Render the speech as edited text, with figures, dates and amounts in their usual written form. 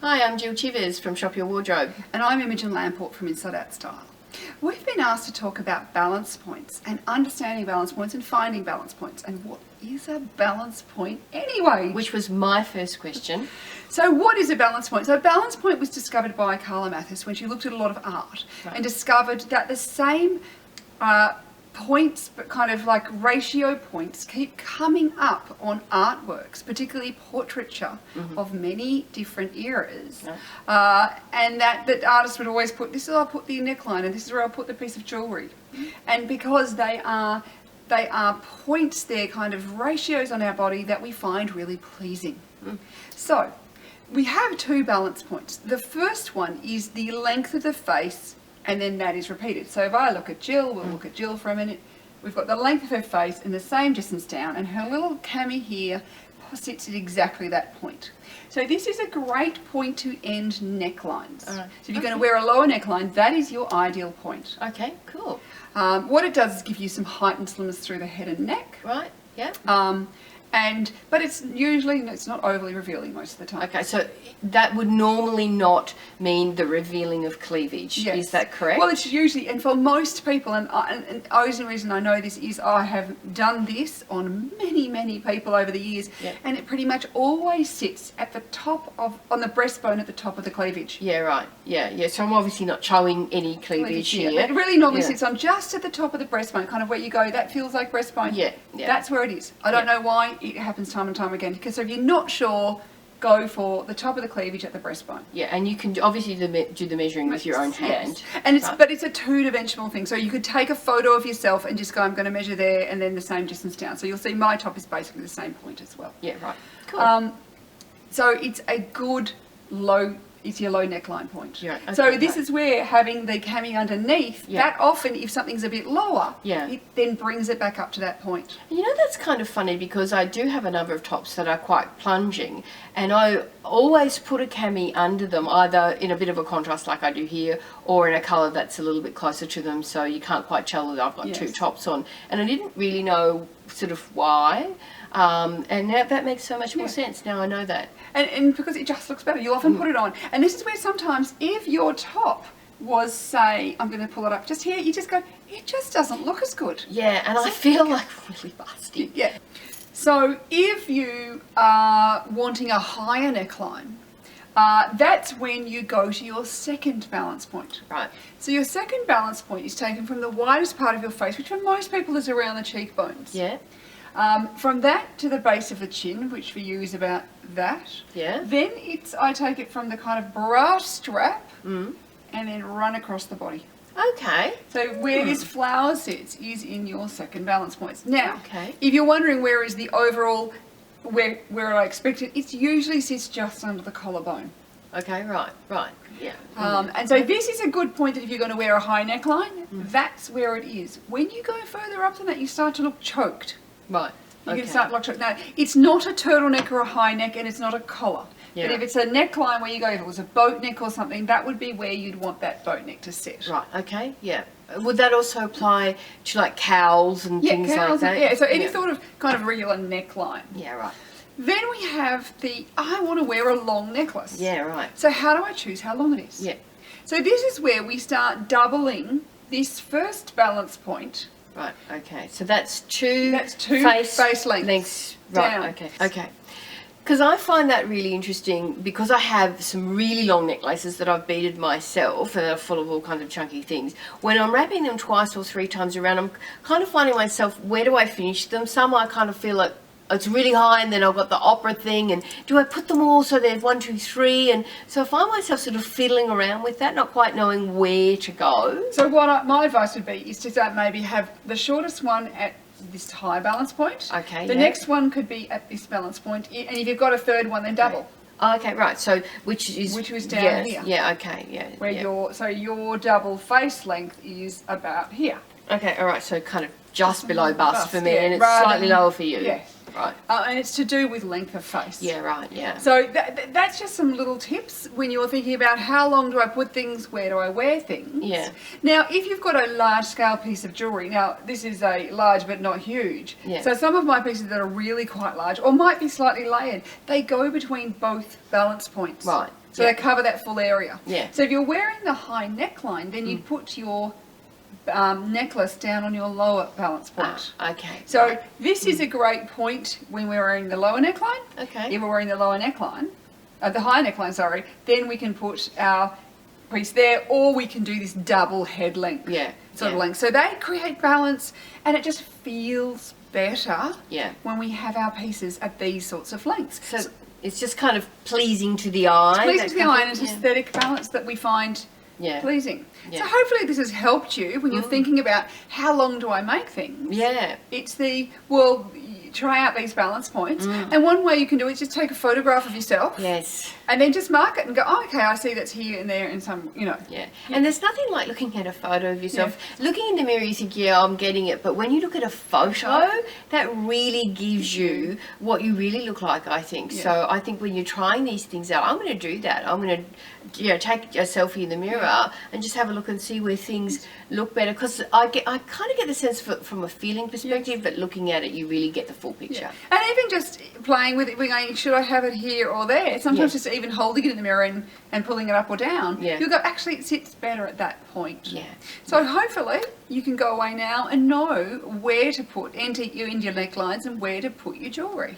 Hi, I'm Jill Chivers from Shop Your Wardrobe. And I'm Imogen Lamport from Inside Out Style. We've been asked to talk about balance points and understanding balance points and finding balance points. And what is a balance point anyway? Which was my first question. So what is a balance point? So a balance point was discovered by Carla Mathis when she looked at a lot of art and discovered that the same points, but kind of like ratio points, keep coming up on artworks, particularly portraiture of many different eras. And that artists would always put, this is where I'll put the neckline and this is where I'll put the piece of jewellery. And because they are points, they're kind of ratios on our body that we find really pleasing. So we have two balance points. The first one is the length of the face, and then that is repeated. So if I look at Jill, we'll look at Jill for a minute. We've got the length of her face and the same distance down, and her little cami here sits at exactly that point. So this is a great point to end necklines. So if you're going to wear a lower neckline, that is your ideal point. Okay, cool. What it does is give you some height and slimness through the head and neck. Right, yeah. But it's not overly revealing most of the time. Okay, so that would normally not mean the revealing of cleavage. Yes. Is that correct? Well, it's usually, and for most people, and the only reason I know this is I have done this on many people over the years, and it pretty much always sits at the top on the breastbone at the top of the cleavage. Yeah, right. Yeah. So I'm obviously not showing any cleavage here. It really normally sits on just at the top of the breastbone, kind of where you go, that feels like breastbone. Yeah. That's where it is. I don't know why it happens time and time again, because if you're not sure, go for the top of the cleavage at the breastbone. Yeah, and you can obviously do the measuring with your own hand. And but it's a two-dimensional thing. So you could take a photo of yourself and just go, I'm going to measure there, and then the same distance down. So you'll see my top is basically the same point as well. Yeah, right. Cool. So it's a good it's your low neckline point. Yeah, okay, so this is where having the cami underneath, that often, if something's a bit lower, it then brings it back up to that point. You know, that's kind of funny because I do have a number of tops that are quite plunging, and I always put a cami under them, either in a bit of a contrast like I do here, or in a colour that's a little bit closer to them, so you can't quite tell that I've got two tops on. And I didn't really know sort of why. And now that makes so much more sense. Now I know that. And because it just looks better, you often put it on. And this is where sometimes if your top was, say, I'm going to pull it up just here, you just go, it just doesn't look as good. Yeah, and I feel like really busty. Yeah. So if you are wanting a higher neckline, that's when you go to your second balance point. Right. So your second balance point is taken from the widest part of your face, which for most people is around the cheekbones. Yeah. From that to the base of the chin, which for you is about that. Yeah. Then I take it from the kind of bra strap and then run across the body. Okay. So where this flower sits is in your second balance points. Now, if you're wondering where is the overall, where I expect it, it usually sits just under the collarbone. Okay, right, yeah. And so this is a good point that if you're going to wear a high neckline, that's where it is. When you go further up than that, you start to look choked. Right. You can start like now. It's not a turtleneck or a high neck, and it's not a collar. Yeah. But if it's a neckline where you go, if it was a boat neck or something, that would be where you'd want that boat neck to sit. Right. Okay. Yeah. Would that also apply to like cowls and things like that? Yeah. So any sort of kind of regular neckline. Yeah. Right. Then we have I want to wear a long necklace. Yeah. Right. So how do I choose how long it is? Yeah. So this is where we start doubling this first balance point. Right, okay. So that's two face lengths right, down. Okay. Because I find that really interesting because I have some really long necklaces that I've beaded myself and they're full of all kinds of chunky things. When I'm wrapping them twice or three times around, I'm kind of finding myself, where do I finish them? Some I kind of feel like it's really high, and then I've got the opera thing, and do I put them all so there's 1, 2, 3? And so I find myself sort of fiddling around with that, not quite knowing where to go. So my advice would be is to maybe have the shortest one at this high balance point. Okay. The next one could be at this balance point, and if you've got a third one, then double. Oh, okay, right. So which was down here. Yeah. Okay. Yeah. Where your double face length is about here. Okay. All right. So kind of just below bust for me, and it's slightly lower for you. Yes. Right. And it's to do with length of face. Yeah, right, yeah. So that's just some little tips when you're thinking about how long do I put things, where do I wear things. Yeah. Now, if you've got a large scale piece of jewellery, now this is a large but not huge. Yeah. So some of my pieces that are really quite large or might be slightly layered, they go between both balance points. Right. So they cover that full area. Yeah. So if you're wearing the high neckline, then you put your necklace down on your lower balance point. Okay. So this is a great point when we're wearing the lower neckline. Okay. If we're wearing the lower neckline, the high neckline, sorry, then we can put our piece there, or we can do this double head length sort of length. So they create balance, and it just feels better when we have our pieces at these sorts of lengths. So it's just kind of pleasing to the eye. Pleasing to the eye, and it's aesthetic balance that we find pleasing. Yeah. So hopefully this has helped you when you're thinking about how long do I make things. Yeah. It's try out these balance points, and one way you can do it is just take a photograph of yourself. Yes. And then just mark it and go, oh, okay, I see that's here and there and some, you know. Yeah. And there's nothing like looking at a photo of yourself. Looking in the mirror, you think, yeah, I'm getting it. But when you look at a photo, that really gives you what you really look like, I think. Yeah. So I think when you're trying these things out, I'm going to do that. I'm going to take a selfie in the mirror and just have a look and see where things look better. Because I kind of get the sense from a feeling perspective, but looking at it, you really get the full picture. Yeah. And even just playing with it, we're going, should I have it here or there? Sometimes just even holding it in the mirror and pulling it up or down, you'll go, actually it sits better at that point. Yeah. So hopefully you can go away now and know where to enter your necklines and where to put your jewellery.